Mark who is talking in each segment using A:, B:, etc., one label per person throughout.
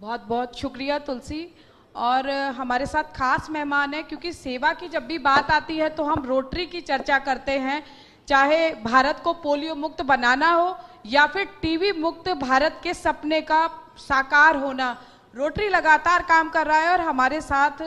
A: बहुत बहुत शुक्रिया तुलसी। और हमारे साथ खास मेहमान है, क्योंकि सेवा की जब भी बात आती है तो हम रोटरी की चर्चा करते हैं, चाहे भारत को पोलियो मुक्त बनाना हो या फिर टीबी मुक्त भारत के सपने का साकार होना। रोटरी लगातार काम कर रहा है और हमारे साथ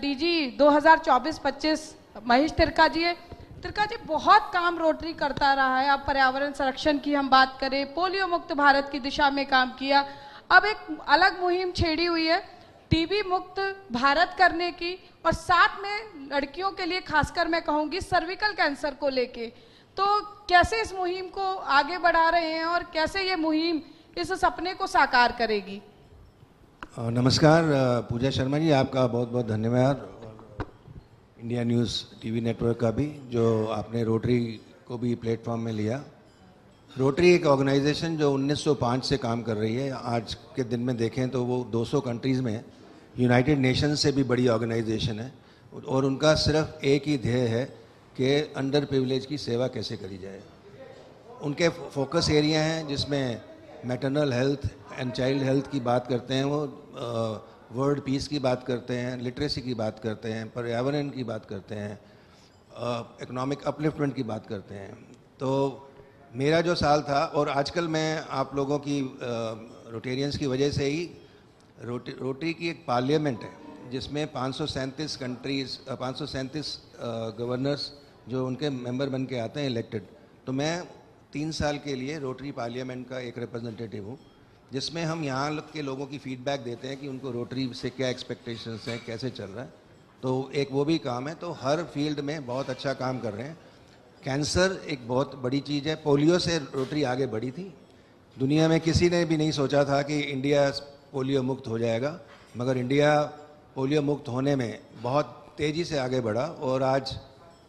A: डीजी 2024-25 महेश तिर्का जी है। तिर्का जी, बहुत काम रोटरी करता रहा है। अब पर्यावरण संरक्षण की हम बात करें, पोलियो मुक्त भारत की दिशा में काम किया, अब एक अलग मुहिम छेड़ी हुई है टीबी मुक्त भारत करने की, और साथ में लड़कियों के लिए खासकर मैं कहूंगी सर्विकल कैंसर को लेके। तो कैसे इस मुहिम को आगे बढ़ा रहे हैं और कैसे ये मुहिम इस सपने को साकार करेगी?
B: नमस्कार पूजा शर्मा जी, आपका बहुत बहुत धन्यवाद। इंडिया न्यूज़ टीवी नेटवर्क का भी, जो आपने रोटरी को भी प्लेटफॉर्म में लिया। रोटरी एक ऑर्गेनाइजेशन जो 1905 से काम कर रही है। आज के दिन में देखें तो वो 200 कंट्रीज़ में, यूनाइटेड नेशंस से भी बड़ी ऑर्गेनाइजेशन है, और उनका सिर्फ एक ही ध्येय है कि अंडर प्रिविलेज की सेवा कैसे करी जाए। उनके फोकस एरिया हैं जिसमें maternal health and child health की बात करते हैं, वो वर्ल्ड पीस की बात करते हैं, लिटरेसी की बात करते हैं, पर्यावरण की बात करते हैं, इकोनॉमिक अपलिफ्टमेंट की बात करते हैं। तो मेरा जो साल था, और आजकल मैं आप लोगों की रोटेरियंस की वजह से ही, रोटरी की एक पार्लियामेंट है जिसमें 537 कंट्रीज़, 537 गवर्नर्स जो उनके मेंबर बन के आते हैं इलेक्टेड। तो मैं 3 साल के लिए रोटरी पार्लियामेंट का एक रिप्रेजेंटेटिव हूँ, जिसमें हम यहाँ के लोगों की फीडबैक देते हैं कि उनको रोटरी से क्या एक्सपेक्टेशंस हैं, कैसे चल रहा है। तो एक वो भी काम है। तो हर फील्ड में बहुत अच्छा काम कर रहे हैं। कैंसर एक बहुत बड़ी चीज़ है। पोलियो से रोटरी आगे बढ़ी थी। दुनिया में किसी ने भी नहीं सोचा था कि इंडिया पोलियो मुक्त हो जाएगा, मगर इंडिया पोलियो मुक्त होने में बहुत तेज़ी से आगे बढ़ा, और आज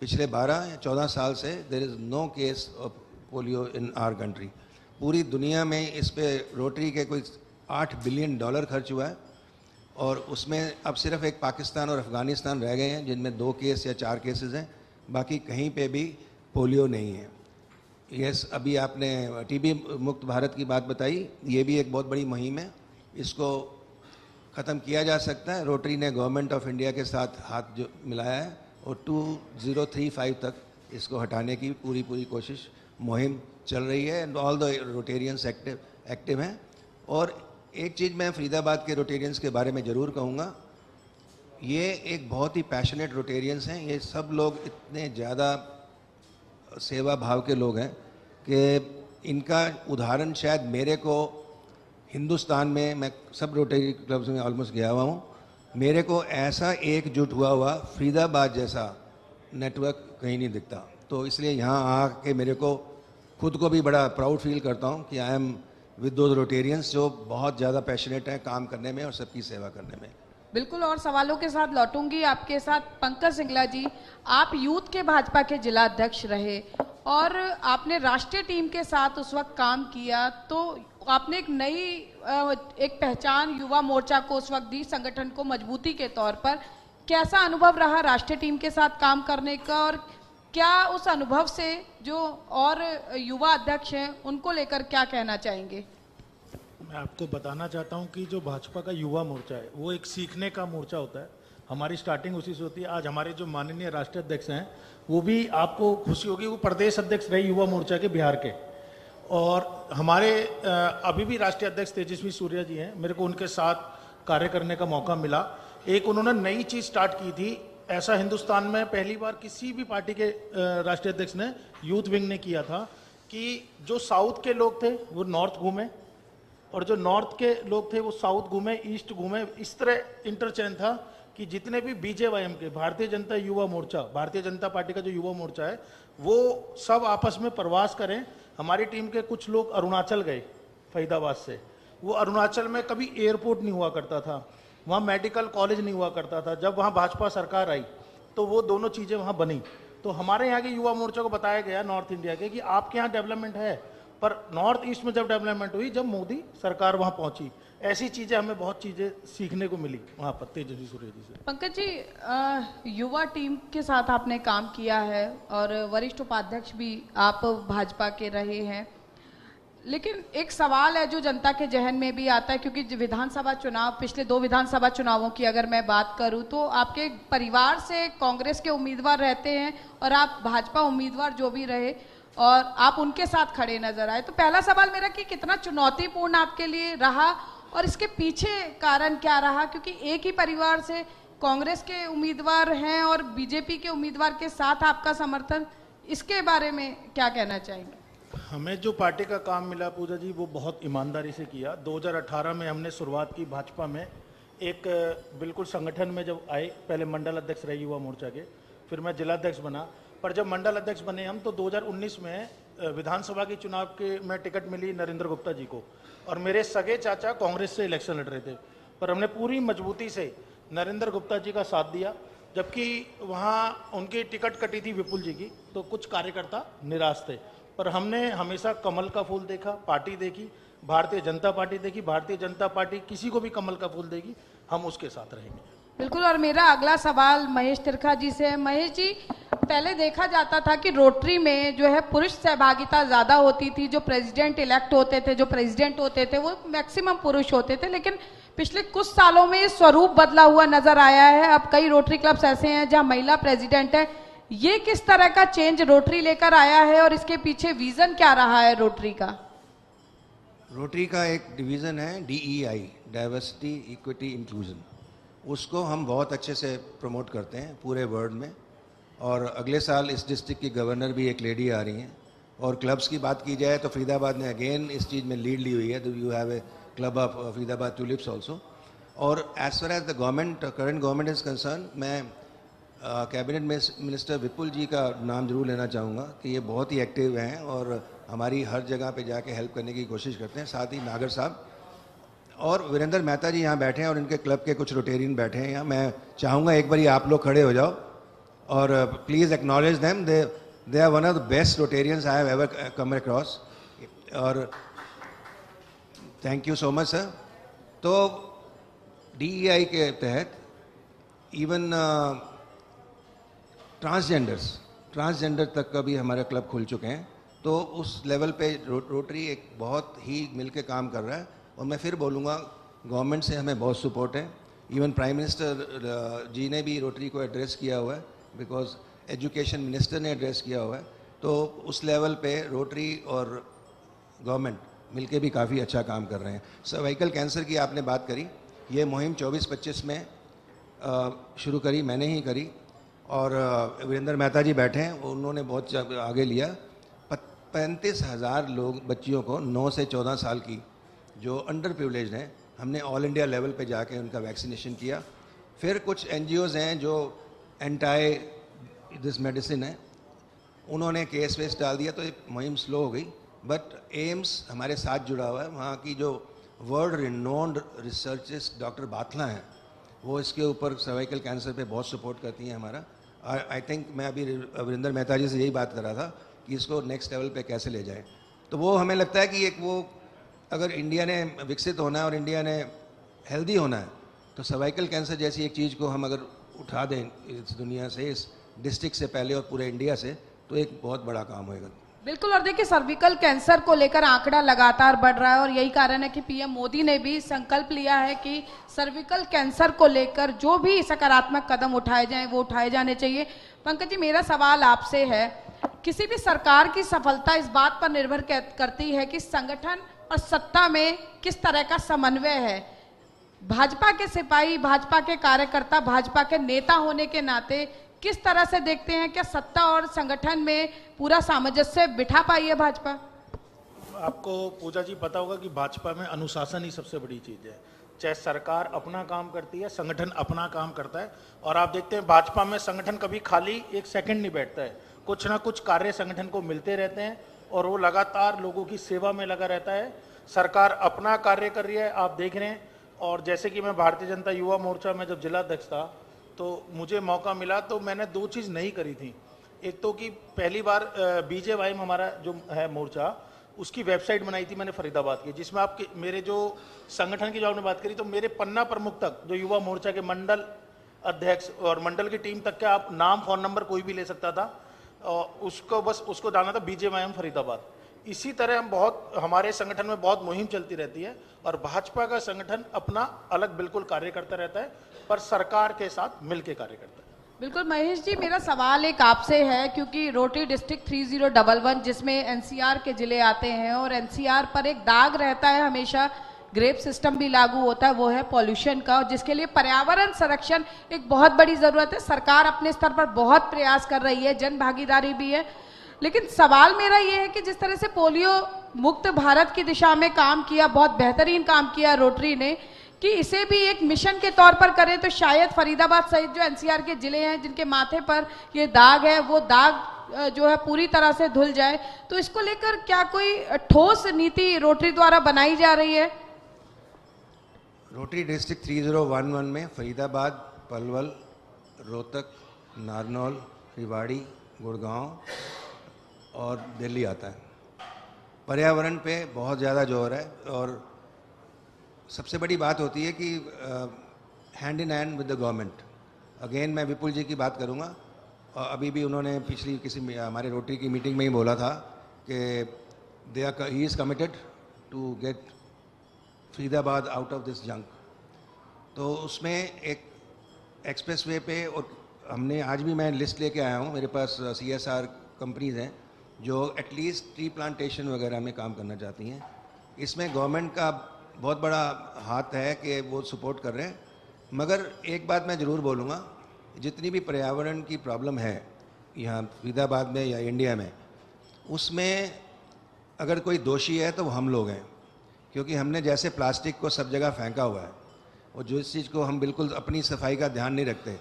B: पिछले 12 या 14 साल से there is no case of polio in our country. पूरी दुनिया में इस पे रोटरी के कोई $8 बिलियन खर्च हुआ है, और उसमें अब सिर्फ एक पाकिस्तान और अफ़गानिस्तान रह गए हैं जिनमें 2 केस या 4 केसेस हैं, बाकी कहीं पे भी पोलियो नहीं है। यस, अभी आपने टीबी मुक्त भारत की बात बताई, ये भी एक बहुत बड़ी मुहिम है। इसको ख़त्म किया जा सकता है। रोटरी ने गवर्नमेंट ऑफ इंडिया के साथ हाथ जो मिलाया है, और 2035 तक इसको हटाने की पूरी कोशिश, मुहिम चल रही है, and all the Rotarians active हैं। और एक चीज़ मैं फरीदाबाद के रोटेरियंस के बारे में ज़रूर कहूँगा, ये एक बहुत ही पैशनेट रोटेरियंस हैं। ये सब लोग इतने ज़्यादा सेवा भाव के लोग हैं कि इनका उदाहरण शायद मेरे को हिंदुस्तान में, मैं सब रोटरी क्लब्स में ऑलमोस्ट गया हुआ हूँ, मेरे को ऐसा एकजुट हुआ फरीदाबाद जैसा नेटवर्क कहीं नहीं दिखता। तो इसलिए यहाँ आके मेरे को खुद को भी बड़ा प्राउड फील करता हूँ कि I am with those Rotarians जो बहुत ज़्यादा पैशनेट हैं काम करने में और सबकी सेवा करने में।
A: बिल्कुल, और सवालों के साथ लौटूंगी आपके साथ। पंकज सिंगला जी, आप यूथ के भाजपा के जिला अध्यक्ष रहे और आपने राष्ट्रीय टीम के साथ उस वक्त काम किया, तो आपने एक नई एक पहचान युवा मोर्चा को उस वक्त दी, संगठन को मजबूती के तौर पर। कैसा अनुभव रहा राष्ट्रीय टीम के साथ काम करने का, और क्या उस अनुभव से जो और युवा अध्यक्ष हैं उनको लेकर क्या कहना चाहेंगे?
C: मैं आपको बताना चाहता हूं कि जो भाजपा का युवा मोर्चा है वो एक सीखने का मोर्चा होता है। हमारी स्टार्टिंग उसी से होती है। आज हमारे जो माननीय राष्ट्रीय अध्यक्ष हैं, वो भी आपको खुशी होगी, वो प्रदेश अध्यक्ष रहे युवा मोर्चा के बिहार के, और हमारे अभी भी राष्ट्रीय अध्यक्ष तेजस्वी सूर्या जी हैं। मेरे को उनके साथ कार्य करने का मौका मिला। एक उन्होंने नई चीज़ स्टार्ट की थी, ऐसा हिंदुस्तान में पहली बार किसी भी पार्टी के राष्ट्रीय अध्यक्ष ने, यूथ विंग ने किया था कि जो साउथ के लोग थे वो नॉर्थ घूमे, और जो नॉर्थ के लोग थे वो साउथ घूमे, ईस्ट घूमे। इस तरह इंटरचेंज था कि जितने भी बीजेवाईएम के, भारतीय जनता युवा मोर्चा, भारतीय जनता पार्टी का जो युवा मोर्चा है, वो सब आपस में प्रवास करें। हमारी टीम के कुछ लोग अरुणाचल गए फरीदाबाद से। वो अरुणाचल में कभी एयरपोर्ट नहीं हुआ करता था, वहाँ मेडिकल कॉलेज नहीं हुआ करता था। जब वहाँ भाजपा सरकार आई तो वो दोनों चीज़ें वहाँ बनी। तो हमारे यहाँ के युवा मोर्चा को बताया गया नॉर्थ इंडिया के कि आपके यहाँ डेवलपमेंट है, पर नॉर्थ ईस्ट में जब डेवलपमेंट हुई, जब मोदी सरकार वहाँ पहुँची, ऐसी चीज़ें हमें बहुत चीज़ें सीखने को मिली वहाँ पर तेजस्वी सूर्या जी से।
A: पंकज जी, युवा टीम के साथ आपने काम किया है और वरिष्ठ उपाध्यक्ष भी आप भाजपा के रहे हैं। लेकिन एक सवाल है जो जनता के जहन में भी आता है, क्योंकि विधानसभा चुनाव, पिछले 2 विधानसभा चुनावों की अगर मैं बात करूं तो आपके परिवार से कांग्रेस के उम्मीदवार रहते हैं और आप भाजपा उम्मीदवार जो भी रहे और आप उनके साथ खड़े नजर आए। तो पहला सवाल मेरा कि कितना चुनौतीपूर्ण आपके लिए रहा और इसके पीछे कारण क्या रहा, क्योंकि एक ही परिवार से कांग्रेस के उम्मीदवार हैं और बीजेपी के उम्मीदवार के साथ आपका समर्थन, इसके बारे में क्या कहना चाहेंगे?
C: हमें जो पार्टी का काम मिला पूजा जी, वो बहुत ईमानदारी से किया। 2018 में हमने शुरुआत की भाजपा में, एक बिल्कुल संगठन में जब आए, पहले मंडल अध्यक्ष रहे युवा मोर्चा के, फिर मैं जिलाध्यक्ष बना। पर जब मंडल अध्यक्ष बने हम तो 2019 में विधानसभा के चुनाव के में टिकट मिली नरेंद्र गुप्ता जी को, और मेरे सगे चाचा कांग्रेस से इलेक्शन लड़ रहे थे, पर हमने पूरी मजबूती से नरेंद्र गुप्ता जी का साथ दिया। जबकि वहाँ उनकी टिकट कटी थी विपुल जी की, तो कुछ कार्यकर्ता निराश थे, पर हमने हमेशा कमल का फूल देखा, पार्टी देखी, भारतीय जनता पार्टी देखी। भारतीय जनता पार्टी किसी को भी कमल का फूल देगी, हम उसके साथ रहेंगे।
A: बिल्कुल। और मेरा अगला सवाल महेश तिरखा जी से है। महेश जी, पहले देखा जाता था कि रोटरी में जो है पुरुष सहभागिता ज्यादा होती थी, जो प्रेसिडेंट इलेक्ट होते थे, जो प्रेसिडेंट होते थे वो मैक्सिमम पुरुष होते थे, लेकिन पिछले कुछ सालों में ये स्वरूप बदला हुआ नजर आया है। अब कई रोटरी क्लब्स ऐसे हैं जहां महिला प्रेसिडेंट है। ये किस तरह का चेंज रोटरी लेकर आया है और इसके पीछे विजन क्या रहा है रोटरी का?
B: रोटरी का एक डिवीज़न है DEI, डाइवर्सिटी इक्विटी इंक्लूजन, उसको हम बहुत अच्छे से प्रमोट करते हैं पूरे वर्ल्ड में। और अगले साल इस डिस्ट्रिक्ट की गवर्नर भी एक लेडी आ रही हैं। और क्लब्स की बात की जाए तो फरीदाबाद ने अगेन इस चीज़ में लीड ली हुई है, तो you have a club of Faridabad tulips also. और as far as the government, current government is concern, मैं कैबिनेट मिनिस्टर विपुल जी का नाम जरूर लेना चाहूँगा कि ये बहुत ही एक्टिव हैं और हमारी हर जगह पे जाके हेल्प करने की कोशिश करते हैं। साथ ही नागर साहब और वीरेंद्र मेहता जी यहाँ बैठे हैं और इनके क्लब के कुछ रोटेरियन बैठे हैं यहाँ। मैं चाहूँगा एक बार आप लोग खड़े हो जाओ और please acknowledge them, they are one of the best Rotarians I have ever come across. और thank you so much sir. तो DEI के तहत इवन ट्रांसजेंडर तक का भी हमारे क्लब खुल चुके हैं। तो उस लेवल पे रोटरी एक बहुत ही मिल के काम कर रहा है। और मैं फिर बोलूँगा, गवर्नमेंट से हमें बहुत सपोर्ट है। इवन प्राइम मिनिस्टर जी ने भी रोटरी को एड्रेस किया हुआ है, बिकॉज एजुकेशन मिनिस्टर ने एड्रेस किया हुआ है। तो उस लेवल पे रोटरी और गवर्नमेंट मिलके भी काफ़ी अच्छा काम कर रहे हैं। सर्वाइकल कैंसर की आपने बात करी, ये मुहिम 24-25 में शुरू करी, मैंने ही करी। और वीरेंद्र मेहता जी बैठे हैं, उन्होंने बहुत आगे लिया। 35,000 लोग, बच्चियों को 9 से 14 साल की जो अंडर प्रिविलेज्ड हैं, हमने ऑल इंडिया लेवल पे जाके उनका वैक्सीनेशन किया। फिर कुछ NGOs हैं जो एंटाई दिस मेडिसिन है, उन्होंने केस वेस डाल दिया, तो ये मुहिम स्लो हो गई। बट एम्स हमारे साथ जुड़ा हुआ है, वहाँ की जो वर्ल्ड रिनोन्ड रिसर्चिस्ट डॉक्टर बाथला हैं, वो इसके ऊपर सर्वाइकल कैंसर पे बहुत सपोर्ट करती हैं हमारा। आई थिंक मैं अभी वीरेंद्र मेहता जी से यही बात कर रहा था कि इसको नेक्स्ट लेवल पे कैसे ले जाए। तो वो हमें लगता है कि एक वो, अगर इंडिया ने विकसित होना है और इंडिया ने हेल्दी होना है, तो सर्वाइकल कैंसर जैसी एक चीज़ को हम अगर उठा दें इस दुनिया से, इस डिस्ट्रिक्ट से पहले और पूरे इंडिया से, तो एक बहुत बड़ा काम होएगा।
A: बिल्कुल। और देखिए, सर्विकल कैंसर को लेकर आंकड़ा लगातार बढ़ रहा है और यही कारण है कि PM मोदी ने भी संकल्प लिया है कि सर्विकल कैंसर को लेकर जो भी सकारात्मक कदम उठाए जाएं वो उठाए जाने चाहिए। पंकज जी, मेरा सवाल आपसे है, किसी भी सरकार की सफलता इस बात पर निर्भर करती है कि संगठन और सत्ता में किस तरह का समन्वय है। भाजपा के सिपाही, भाजपा के कार्यकर्ता, भाजपा के नेता होने के नाते किस तरह से देखते हैं, क्या सत्ता और संगठन में पूरा सामंजस्य बिठा पाई है भाजपा?
C: आपको पूजा जी पता होगा कि भाजपा में अनुशासन ही सबसे बड़ी चीज़ है। चाहे सरकार अपना काम करती है, संगठन अपना काम करता है। और आप देखते हैं भाजपा में संगठन कभी खाली एक सेकंड नहीं बैठता है, कुछ ना कुछ कार्य संगठन को मिलते रहते हैं और वो लगातार लोगों की सेवा में लगा रहता है। सरकार अपना कार्य कर रही है, आप देख रहे हैं। और जैसे कि मैं भारतीय जनता युवा मोर्चा में जब जिलाध्यक्ष था, तो मुझे मौका मिला तो मैंने 2 चीज़ नहीं करी थी। एक तो कि पहली बार BJYM हमारा जो है मोर्चा, उसकी वेबसाइट बनाई थी मैंने फरीदाबाद की, जिसमें आपके मेरे जो संगठन की जो आपने बात करी, तो मेरे पन्ना प्रमुख तक, जो युवा मोर्चा के मंडल अध्यक्ष और मंडल की टीम तक के आप नाम, फ़ोन नंबर कोई भी ले सकता था, और उसको बस उसको डालना था BJYM फरीदाबाद। इसी तरह हमारे संगठन में बहुत मुहिम चलती रहती है और भाजपा का संगठन अपना अलग बिल्कुल कार्य करता रहता है, पर सरकार के साथ मिलकर कार्य करता है।
A: बिल्कुल महेश जी, मेरा सवाल एक आपसे है, क्योंकि रोटरी डिस्ट्रिक्ट 3011 जिसमें एनसीआर के जिले आते हैं और एनसीआर पर एक दाग रहता है हमेशा, ग्रेप सिस्टम भी लागू होता है, वो है पॉल्यूशन का, जिसके लिए पर्यावरण संरक्षण एक बहुत बड़ी जरूरत है। सरकार अपने स्तर पर बहुत प्रयास कर रही है, जन भागीदारी भी है, लेकिन सवाल मेरा ये है कि जिस तरह से पोलियो मुक्त भारत की दिशा में काम किया, बहुत बेहतरीन काम किया रोटरी ने, कि इसे भी एक मिशन के तौर पर करें तो शायद फरीदाबाद सहित जो एनसीआर के जिले हैं जिनके माथे पर ये दाग है, वो दाग जो है पूरी तरह से धुल जाए। तो इसको लेकर क्या कोई ठोस नीति रोटरी द्वारा बनाई जा रही है?
B: रोटरी डिस्ट्रिक्ट 3011 में फरीदाबाद, पलवल, रोहतक, नारनौल, रेवाड़ी, गुड़गांव और दिल्ली आता है। पर्यावरण पे बहुत ज़्यादा जोर है और सबसे बड़ी बात होती है कि hand in hand with the government. Again मैं विपुल जी की बात करूंगा, और अभी भी उन्होंने पिछली हमारे रोटरी की मीटिंग में ही बोला था कि he is committed to get Faridabad out of this junk. तो उसमें एक एक्सप्रेसवे पे, और हमने आज भी मैं लिस्ट लेके आया हूँ, मेरे पास CSR कंपनीज हैं जो एटलीस्ट ट्री प्लांटेशन वगैरह में काम करना चाहती हैं। इसमें गवर्नमेंट का बहुत बड़ा हाथ है कि वो सपोर्ट कर रहे हैं, मगर एक बात मैं ज़रूर बोलूँगा, जितनी भी पर्यावरण की प्रॉब्लम है यहाँ फरीदाबाद में या इंडिया में, उसमें अगर कोई दोषी है तो वो हम लोग हैं, क्योंकि हमने जैसे प्लास्टिक को सब जगह फेंका हुआ है और जो इस चीज़ को हम बिल्कुल अपनी सफाई का ध्यान नहीं रखते।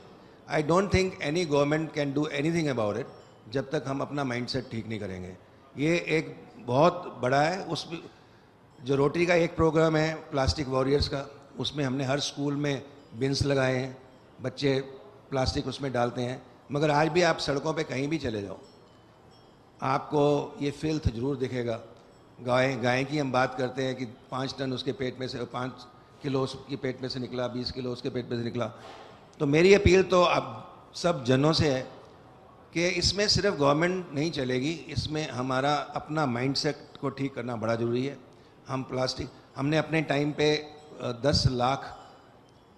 B: I don't think any government can do anything about it जब तक हम अपना माइंडसेट ठीक नहीं करेंगे। ये एक बहुत बड़ा है। उस जो रोटरी का एक प्रोग्राम है प्लास्टिक वॉरियर्स का, उसमें हमने हर स्कूल में बिन्स लगाए हैं, बच्चे प्लास्टिक उसमें डालते हैं, मगर आज भी आप सड़कों पे कहीं भी चले जाओ आपको ये फिल्थ जरूर दिखेगा। गाय की हम बात करते हैं कि 5 टन उसके पेट में से, 5 किलो उसके पेट में से निकला, 20 किलो उसके पेट में से निकला। तो मेरी अपील तो अब सब जनों से है कि इसमें सिर्फ गवर्नमेंट नहीं चलेगी, इसमें हमारा अपना माइंडसेट को ठीक करना बड़ा ज़रूरी है। हमने अपने टाइम पे 10 लाख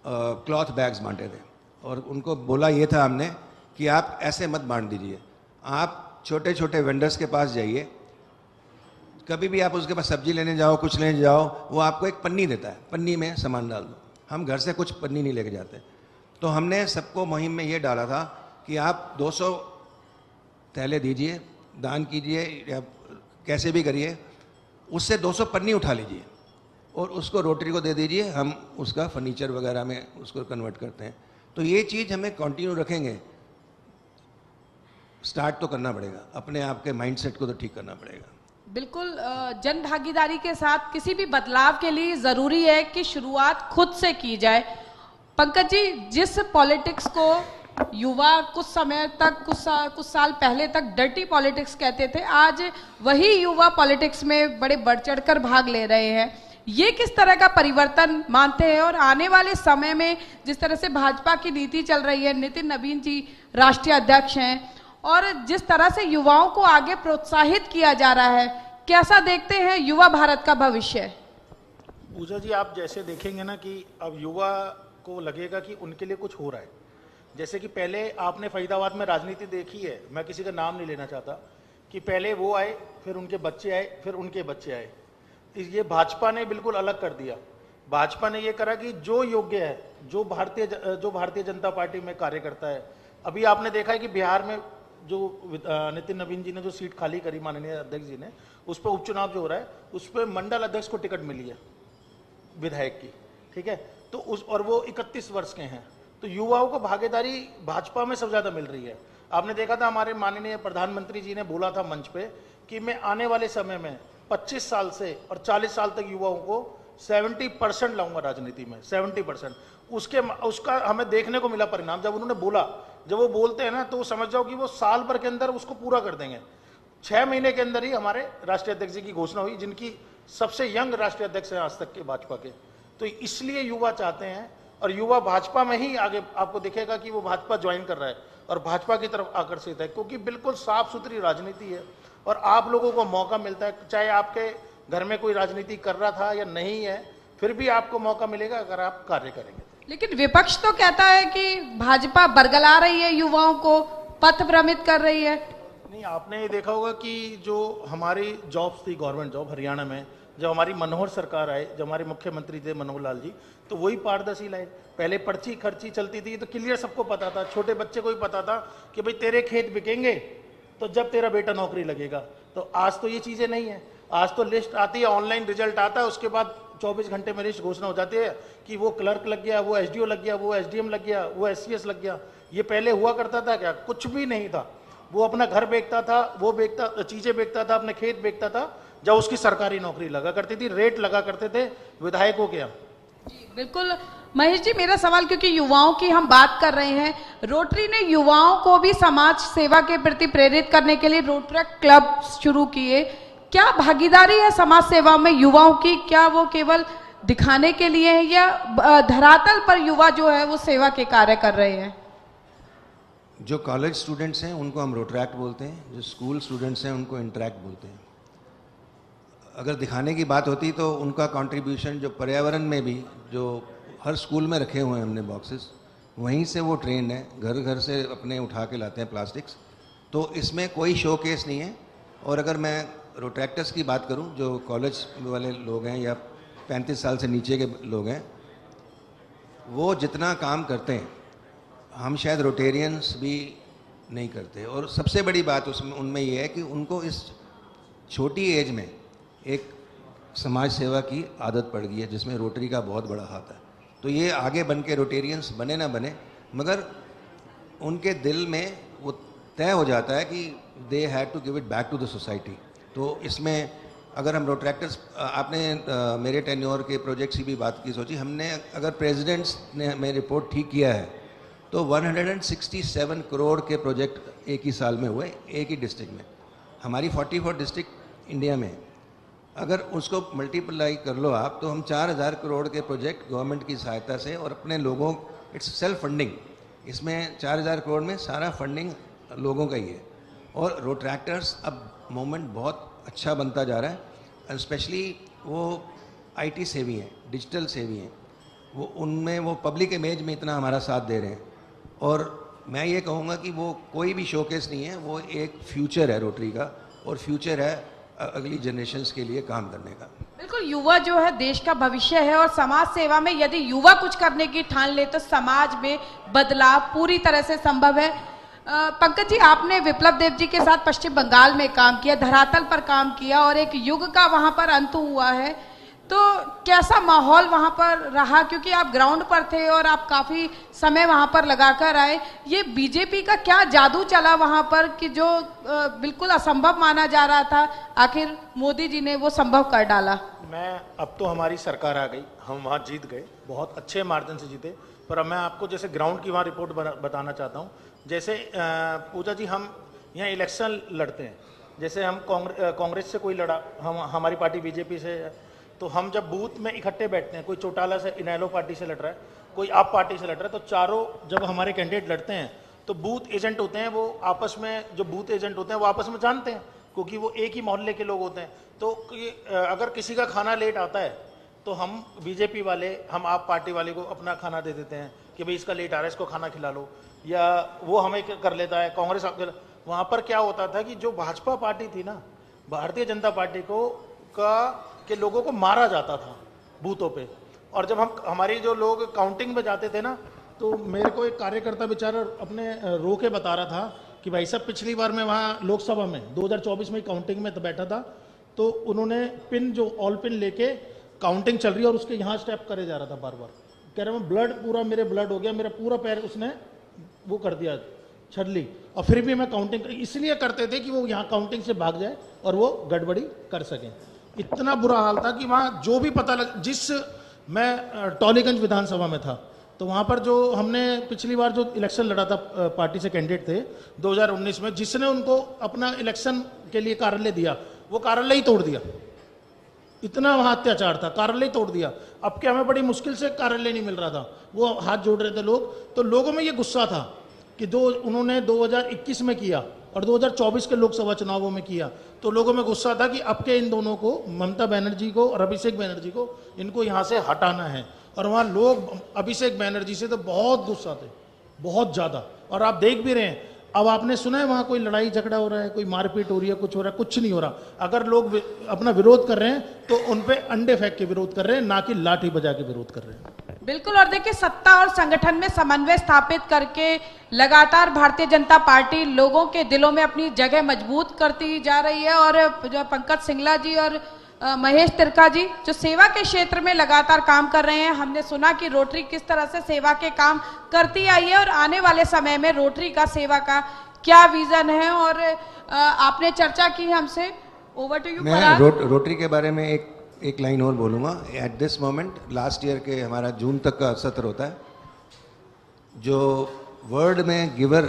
B: क्लॉथ बैग्स बांटे थे और उनको बोला ये था हमने कि आप ऐसे मत बांट दीजिए, आप छोटे छोटे वेंडर्स के पास जाइए, कभी भी आप उसके पास सब्जी लेने जाओ, कुछ लेने जाओ, वो आपको एक पन्नी देता है, पन्नी में सामान डाल दो। हम घर से कुछ पन्नी नहीं लेके जाते। तो हमने सबको मुहिम में ये डाला था कि आप 200 थैले दीजिए, दान कीजिए या कैसे भी करिए, उससे 200 पन्नी उठा लीजिए और उसको रोटरी को दे दीजिए, हम उसका फर्नीचर वगैरह में उसको कन्वर्ट करते हैं। तो ये चीज़ हमें कंटिन्यू रखेंगे। स्टार्ट तो करना पड़ेगा, अपने आप के माइंडसेट को तो ठीक करना पड़ेगा।
A: बिल्कुल, जन भागीदारी के साथ किसी भी बदलाव के लिए जरूरी है कि शुरुआत खुद से की जाए। पंकज जी, जिस पॉलिटिक्स को युवा कुछ समय तक, कुछ साल पहले तक डर्टी पॉलिटिक्स कहते थे, आज वही युवा पॉलिटिक्स में बड़े बढ़ चढ़कर भाग ले रहे हैं। ये किस तरह का परिवर्तन मानते हैं? और आने वाले समय में जिस तरह से भाजपा की नीति चल रही है, नितिन नवीन जी राष्ट्रीय अध्यक्ष हैं, और जिस तरह से युवाओं को आगे प्रोत्साहित किया जा रहा है, कैसा देखते हैं युवा भारत का भविष्य?
C: पूजा जी, आप जैसे देखेंगे ना कि अब युवा को लगेगा कि उनके लिए कुछ हो रहा है। जैसे कि पहले आपने फरीदाबाद में राजनीति देखी है, मैं किसी का नाम नहीं लेना चाहता, कि पहले वो आए, फिर उनके बच्चे आए, फिर उनके बच्चे आए। ये भाजपा ने बिल्कुल अलग कर दिया। भाजपा ने ये करा कि जो योग्य है, जो भारतीय जनता पार्टी में कार्य करता है। अभी आपने देखा है कि बिहार में जो नितिन नवीन जी ने जो सीट खाली करी, माननीय अध्यक्ष जी ने, उस पर उपचुनाव जो हो रहा है, उस पर मंडल अध्यक्ष को टिकट मिली है विधायक की, ठीक है। तो और वो 31 वर्ष के हैं। तो युवाओं को भागीदारी भाजपा में सबसे ज्यादा मिल रही है। आपने देखा था हमारे माननीय प्रधानमंत्री जी ने बोला था मंच पे कि मैं आने वाले समय में 25 साल से और 40 साल तक युवाओं को 70% लाऊंगा राजनीति में, 70%। उसका हमें देखने को मिला परिणाम। जब उन्होंने बोला, जब वो बोलते हैं ना, तो समझ जाओ कि वो साल भर के अंदर उसको पूरा कर देंगे। 6 महीने के अंदर ही हमारे राष्ट्रीय अध्यक्ष जी की घोषणा हुई, जिनकी सबसे यंग राष्ट्रीय अध्यक्ष है आज तक के भाजपा के। तो इसलिए युवा चाहते हैं, और युवा भाजपा में ही आगे आपको दिखेगा कि वो भाजपा ज्वाइन कर रहा है और भाजपा की तरफ आकर्षित है, क्योंकि बिल्कुल साफ सुथरी राजनीति है और आप लोगों को मौका मिलता है, चाहे आपके घर में कोई राजनीति कर रहा था या नहीं है, फिर भी आपको मौका मिलेगा अगर आप कार्य करेंगे।
A: लेकिन विपक्ष तो कहता है कि भाजपा बरगला रही है, युवाओं को पथ भ्रमित कर रही है।
C: नहीं, आपने ये देखा होगा कि जो हमारी जॉब्स थी, गवर्नमेंट जॉब हरियाणा में, जब हमारी मनोहर सरकार आए, जब हमारे मुख्यमंत्री थे मनोहर लाल जी, तो वही पारदर्शी लाए। पहले पर्ची खर्ची चलती थी तो क्लियर सबको पता था, छोटे बच्चे को भी पता था कि भाई तेरे खेत बिकेंगे तो जब तेरा बेटा नौकरी लगेगा। तो आज तो ये चीज़ें नहीं है। आज तो लिस्ट आती है, ऑनलाइन रिजल्ट आता है, उसके बाद 24 घंटे में लिस्ट घोषणा हो जाती है कि वो क्लर्क लग गया, वो एसडीओ लग गया, वो एसडीएम लग गया, वो एससीएस लग गया। ये पहले हुआ करता था क्या? कुछ भी नहीं था। वो अपना घर बेचता था, वो बेचता, चीजें बेचता था, अपने खेत बेचता था, जब उसकी सरकारी नौकरी लगा करती थी, रेट लगा करते थे विधायकों के यहाँ।
A: बिल्कुल महेश जी, मेरा सवाल, क्योंकि युवाओं की हम बात कर रहे हैं, रोटरी ने युवाओं को भी समाज सेवा के प्रति प्रेरित करने के लिए रोटरक क्लब शुरू किए। क्या भागीदारी है समाज सेवा में युवाओं की? क्या वो केवल दिखाने के लिए है या धरातल पर युवा जो है वो सेवा के कार्य कर रहे हैं?
B: जो कॉलेज स्टूडेंट्स हैं उनको हम रोटरैक्ट बोलते हैं, जो स्कूल स्टूडेंट्स हैं उनको इंटरैक्ट बोलते हैं। अगर दिखाने की बात होती तो उनका कंट्रीब्यूशन जो पर्यावरण में भी, जो हर स्कूल में रखे हुए हैं हमने बॉक्सेस, वहीं से वो ट्रेंड है, घर घर से अपने उठा के लाते हैं प्लास्टिक्स। तो इसमें कोई शो केस नहीं है। और अगर मैं रोटरैक्टर्स की बात करूं, जो कॉलेज वाले लोग हैं या 35 साल से नीचे के लोग हैं, वो जितना काम करते हैं हम शायद रोटेरियंस भी नहीं करते। और सबसे बड़ी बात उसमें उनमें ये है कि उनको इस छोटी एज में एक समाज सेवा की आदत पड़ गई है, जिसमें रोटरी का बहुत बड़ा हाथ है। तो ये आगे बन के रोटेरियंस बने ना बने, मगर उनके दिल में वो तय हो जाता है कि they had to give it back to the society. तो इसमें अगर हम रोटरैक्टर्स, आपने मेरे टेन्योर के प्रोजेक्ट्स की भी बात की, सोची हमने, अगर प्रेसिडेंट्स ने हमें रिपोर्ट ठीक किया है तो 167 करोड़ के प्रोजेक्ट एक ही साल में हुए, एक ही डिस्ट्रिक्ट में। हमारी 44 डिस्ट्रिक्ट इंडिया में, अगर उसको मल्टीप्लाई कर लो आप, तो हम 4000 करोड़ के प्रोजेक्ट गवर्नमेंट की सहायता से और अपने लोगों, इट्स सेल्फ फंडिंग, इसमें 4000 करोड़ में सारा फंडिंग लोगों का ही है। और रोटरैक्टर्स अब मूवमेंट बहुत अच्छा बनता जा रहा है, स्पेशली वो आईटी सेवी हैं, डिजिटल सेवी हैं, वो उनमें वो पब्लिक इमेज में इतना हमारा साथ दे रहे हैं। और मैं ये कहूँगा कि वो कोई भी शोकेस नहीं है, वो एक फ्यूचर है रोटरी का, और फ्यूचर है अगली जनरेशंस के लिए काम करने का।
A: बिल्कुल, युवा जो है देश का भविष्य है, और समाज सेवा में यदि युवा कुछ करने की ठान ले तो समाज में बदलाव पूरी तरह से संभव है। पंकज जी, आपने विप्लव देव जी के साथ पश्चिम बंगाल में काम किया, धरातल पर काम किया, और एक युग का वहां पर अंत हुआ है। तो कैसा माहौल वहां पर रहा, क्योंकि आप ग्राउंड पर थे और आप काफी समय वहां पर लगाकर आए। ये बीजेपी का क्या जादू चला वहां पर कि जो बिल्कुल असंभव माना जा रहा था, आखिर मोदी जी ने वो संभव कर डाला?
C: अब तो हमारी सरकार आ गई, हम वहाँ जीत गए, बहुत अच्छे मार्जिन से जीते। पर अब मैं आपको जैसे ग्राउंड की वहाँ रिपोर्ट बताना चाहता हूँ। जैसे पूजा जी, हम यहाँ इलेक्शन लड़ते हैं, जैसे हम कांग्रेस से कोई लड़ा, हम हमारी पार्टी बीजेपी से, तो हम जब बूथ में इकट्ठे बैठते हैं, कोई चौटाला से इनेलो पार्टी से लड़ रहा है, कोई आप पार्टी से लड़ रहा है, तो चारों जब हमारे कैंडिडेट लड़ते हैं तो बूथ एजेंट होते हैं, वो आपस में, जो बूथ एजेंट होते हैं वो आपस में जानते हैं, क्योंकि वो एक ही मोहल्ले के लोग होते हैं। तो अगर किसी का खाना लेट आता है तो हम बीजेपी वाले, हम आप पार्टी वाले को अपना खाना दे देते हैं कि भाई इसका लेट आ रहा है, इसको खाना खिला लो, या वो हमें कर लेता है कांग्रेस। वहाँ पर क्या होता था कि जो भाजपा पार्टी थी ना, भारतीय जनता पार्टी के लोगों को मारा जाता था बूथों पे। और जब हमारी जो लोग काउंटिंग में जाते थे ना, तो मेरे को एक कार्यकर्ता बेचारा अपने रो के बता रहा था कि भाई साहब, पिछली बार मैं वहाँ लोकसभा में 2024 में काउंटिंग में बैठा था, तो उन्होंने पिन, जो ऑल पिन लेके काउंटिंग चल रही है और उसके यहाँ स्टेप करे जा रहा था बार बार, कह रहा मैं ब्लड पूरा मेरे ब्लड हो गया, मेरा पूरा पैर उसने वो कर दिया छरली, और फिर भी मैं काउंटिंग इसलिए करते थे कि वो यहाँ काउंटिंग से भाग जाए और वो गड़बड़ी कर सकें। इतना बुरा हाल था कि वहाँ जो भी पता लग, मैं टॉलीगंज विधानसभा में था, तो वहाँ पर जो हमने पिछली बार जो इलेक्शन लड़ा था, पार्टी से कैंडिडेट थे 2019 में, जिसने उनको अपना इलेक्शन के लिए कार्यालय दिया, वो कार्यालय ही तोड़ दिया। इतना वहाँ अत्याचार था, कार्यालय तोड़ दिया। अब क्या, हमें बड़ी मुश्किल से कार्यालय नहीं मिल रहा था, वो हाथ जोड़ रहे थे लोग। तो लोगों में ये गुस्सा था कि जो उन्होंने 2021 में किया और 2024 के लोकसभा चुनावों में किया, तो लोगों में गुस्सा था कि अब के इन दोनों को, ममता बनर्जी को और अभिषेक बनर्जी को, इनको यहाँ से हटाना है। और वहाँ लोग अभिषेक बनर्जी से तो बहुत गुस्सा थे, बहुत ज़्यादा। और आप देख भी रहे हैं, अब आपने सुना है वहाँ कोई लड़ाई झगड़ा हो रहा है, कोई मारपीट हो रही है, कुछ हो रहा है? कुछ नहीं हो रहा। अगर लोग अपना विरोध कर रहे हैं तो उन पे अंडे फेंक के विरोध कर रहे हैं, ना कि लाठी बजा के विरोध कर रहे हैं।
A: बिल्कुल। और देखिए, सत्ता और संगठन में समन्वय स्थापित करके लगातार भारतीय जनता पार्टी लोगों के दिलों में अपनी जगह मजबूत करती जा रही है। और जो पंकज सिंगला जी और महेश तिर्का जी जो सेवा के क्षेत्र में लगातार काम कर रहे हैं, हमने सुना कि रोटरी किस तरह से सेवा के काम करती आई है और आने वाले समय में रोटरी का सेवा का क्या विजन है। और आपने चर्चा की हमसे। Over to you.
B: मैं रोटरी के बारे में एक लाइन और बोलूँगा। At this moment, last year के हमारा जून तक का सत्र होता है, जो वर्ल्ड में गिवर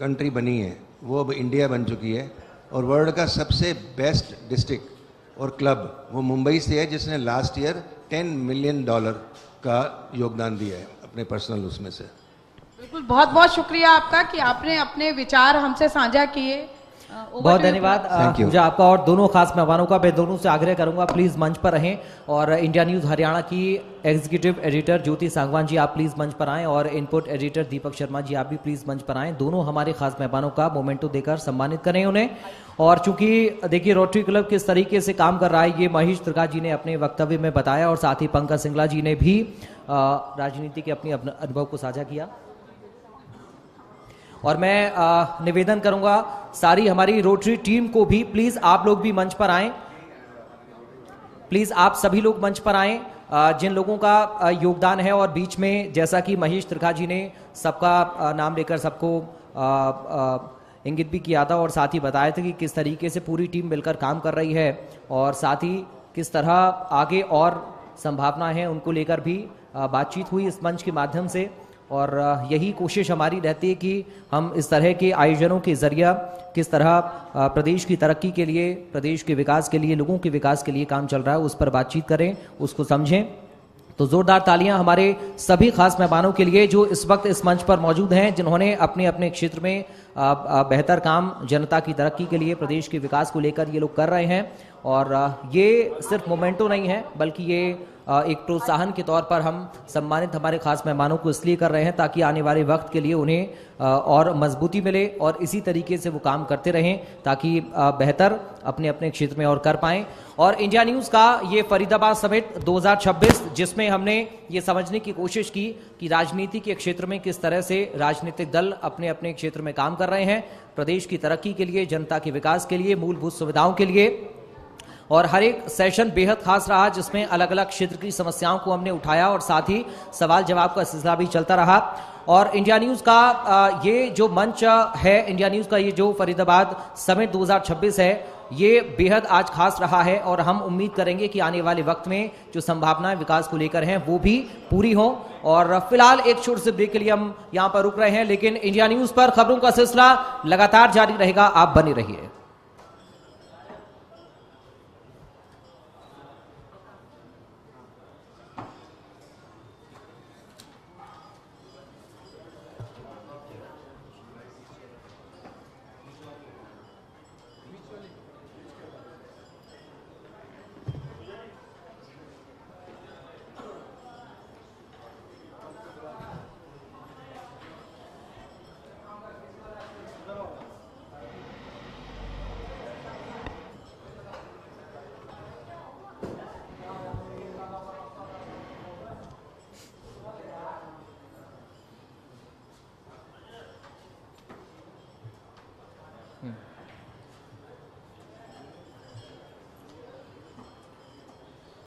B: कंट्री बनी है वो अब इंडिया बन चुकी है। और वर्ल्ड का सबसे बेस्ट डिस्ट्रिक्ट और क्लब वो मुंबई से है, जिसने लास्ट ईयर $10 मिलियन का योगदान दिया है अपने पर्सनल उसमें से।
A: बिल्कुल, बहुत बहुत शुक्रिया आपका कि आपने अपने विचार हमसे साझा किए।
D: बहुत धन्यवाद पूजा आपका। और दोनों खास मेहमानों का मैं दोनों से आग्रह करूंगा प्लीज मंच पर रहें। और इंडिया न्यूज हरियाणा की एग्जीक्यूटिव एडिटर ज्योति सांगवान जी आप प्लीज मंच पर आएं, और इनपुट एडिटर दीपक शर्मा जी आप भी प्लीज मंच पर आएं। दोनों हमारे खास मेहमानों का मोमेंटो देकर सम्मानित करें उन्हें। और चूंकि देखिए रोटरी क्लब किस तरीके से काम कर रहा है ये महेश तिर्का जी ने अपने वक्तव्य में बताया, और साथ ही पंकज सिंगला जी ने भी राजनीति के अपने अनुभव को साझा किया। और मैं निवेदन करूंगा सारी हमारी रोटरी टीम को भी, प्लीज आप लोग भी मंच पर आएं। प्लीज आप सभी लोग मंच पर आएं जिन लोगों का योगदान है। और बीच में जैसा कि महेश तिर्का जी ने सबका नाम लेकर सबको इंगित भी किया था और साथ ही बताया था कि किस तरीके से पूरी टीम मिलकर काम कर रही है, और साथ ही किस तरह आगे और संभावना है उनको लेकर भी बातचीत हुई इस मंच के माध्यम से। और यही कोशिश हमारी रहती है कि हम इस तरह के आयोजनों के जरिए किस तरह प्रदेश की तरक्की के लिए, प्रदेश के विकास के लिए, लोगों के विकास के लिए काम चल रहा है उस पर बातचीत करें, उसको समझें। तो जोरदार तालियां हमारे सभी खास मेहमानों के लिए जो इस वक्त इस मंच पर मौजूद हैं, जिन्होंने अपने अपने क्षेत्र में बेहतर काम जनता की तरक्की के लिए, प्रदेश के विकास को लेकर ये लोग कर रहे हैं। और ये सिर्फ मोमेंटो नहीं है, बल्कि ये एक प्रोत्साहन के तौर पर हम सम्मानित हमारे खास मेहमानों को इसलिए कर रहे हैं ताकि आने वाले वक्त के लिए उन्हें और मजबूती मिले और इसी तरीके से वो काम करते रहें ताकि बेहतर अपने अपने क्षेत्र में और कर पाएं। और इंडिया न्यूज़ का ये फरीदाबाद समिट 2026, जिसमें हमने ये समझने की कोशिश की कि राजनीति के क्षेत्र में किस तरह से राजनीतिक दल अपने अपने क्षेत्र में काम कर रहे हैं, प्रदेश की तरक्की के लिए, जनता के विकास के लिए, मूलभूत सुविधाओं के लिए। और हर एक सेशन बेहद खास रहा जिसमें अलग अलग क्षेत्र की समस्याओं को हमने उठाया और साथ ही सवाल जवाब का सिलसिला भी चलता रहा। और इंडिया न्यूज़ का ये जो मंच है, इंडिया न्यूज़ का ये जो फरीदाबाद समिट 2026 है, ये बेहद आज खास रहा है। और हम उम्मीद करेंगे कि आने वाले वक्त में जो संभावनाएं विकास को लेकर हैं वो भी पूरी हों। और फिलहाल एक छोटे से ब्रेक के लिए हम यहाँ पर रुक रहे हैं, लेकिन इंडिया न्यूज़ पर खबरों का सिलसिला लगातार जारी रहेगा, आप बने रहिए।